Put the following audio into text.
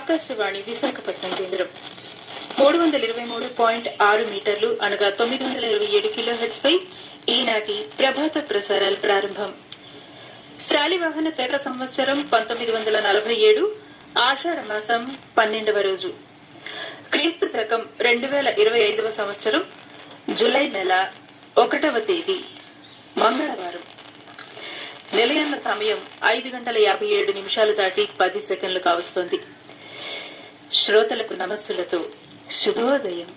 ఆకాశవాణి విశాఖపట్నం కేంద్రం 323.6 మీటర్లు అనగా 927 కిలోహెర్ట్జ్ పై ఈనాటి ప్రభాత ప్రసారాలు ప్రారంభం. శాలివాహన శక సంవత్సరం 1947 ఆషాఢ మాసం 12వ రోజు, క్రీస్తు శకం 2025వ సంవత్సరం జూలై నెల 1వ తేదీ మంగళవారం. నిలయన్న సమయం 5:57 దాటి 10 సెకండ్లు కావస్తోంది. శ్రోతలకు నమస్సులతో శుభోదయం.